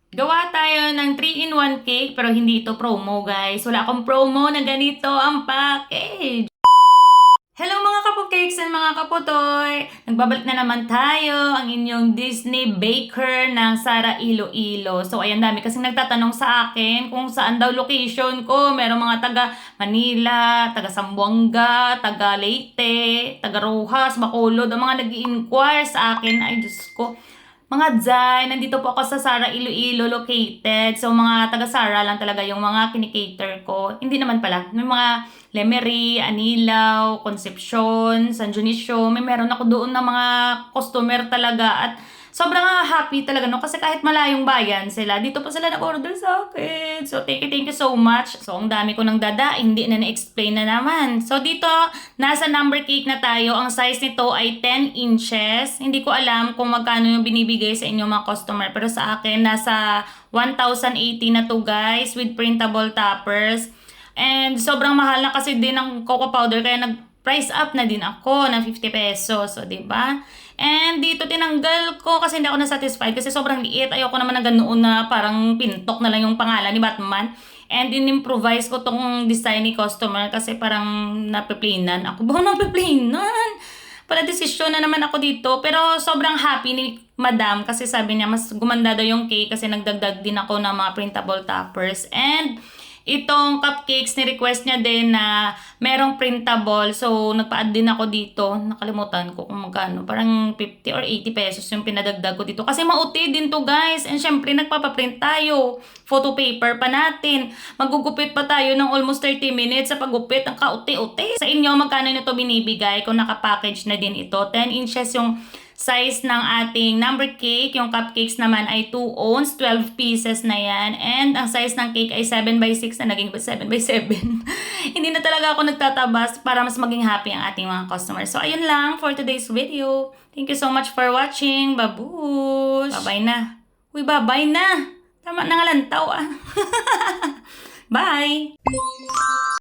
Gawa tayo ng 3-in-1 cake pero hindi ito promo guys. Wala akong promo na ganito ang package. Hello mga kapokakes and mga kaputoy! Nagbabalik na naman tayo ang inyong Disney Baker ng Sara Iloilo. So ayan, dami kasing nagtatanong sa akin kung saan daw location ko. Merong mga taga Manila, taga Zamboanga, taga Leyte, taga Rojas, Bacolod. Ang mga nag-i-inquire sa akin, ay Diyos ko. Mga Zay, nandito po ako sa Sara Iloilo located. So mga taga Sara lang talaga yung mga kinikater ko. Hindi naman pala. May mga Lemery, Anilaw, Concepcion, San Dionisio. May meron ako doon na mga customer talaga. At sobrang happy talaga no kasi kahit malayong bayan sila, dito pa sila nag-order sa akin. So thank you so much. So ang dami ko nang dada, hindi na na-explain na naman. So dito, nasa number cake na tayo. Ang size nito ay 10 inches. Hindi ko alam kung magkano yung binibigay sa inyo mga customer. Pero sa akin, nasa 1,080 na to guys with printable toppers. And sobrang mahal na kasi din ng cocoa powder kaya nag-price up na din ako ng 50 pesos. So, diba? And dito tinanggal ko kasi hindi ako na-satisfied kasi sobrang liit. Ayoko naman na ganoon na parang pintok na lang yung pangalan ni Batman. And in-improvise ko tong design ni customer kasi parang nape-plainan ako. Bakit nape-plainan? Pala desisyon na naman ako dito. Pero sobrang happy ni Madam kasi sabi niya mas gumanda daw yung cake kasi nagdagdag din ako ng mga printable toppers. And itong cupcakes, ni-request niya din na merong printable. So, nagpa-add din ako dito. Nakalimutan ko kung magkano. Parang 50 or 80 pesos yung pinadagdag ko dito. Kasi mauti din to guys. And syempre, nagpapaprint tayo. Photo paper pa natin. Magugupit pa tayo ng almost 30 minutes sa paggupit. Ang kauti-uti. Sa inyo, magkano nito binibigay kung nakapackage na din ito? 10 inches yung size ng ating number cake. Yung cupcakes naman ay 2 ounce, 12 pieces na yan. And ang size ng cake ay 7x6 na naging 7x7. Hindi na talaga ako nagtatabas para mas maging happy ang ating mga customers. So, ayun lang for today's video. Thank you so much for watching. Babush! Bye-bye na. Uy, bye-bye na! Tama na nga lantaw ah. Bye!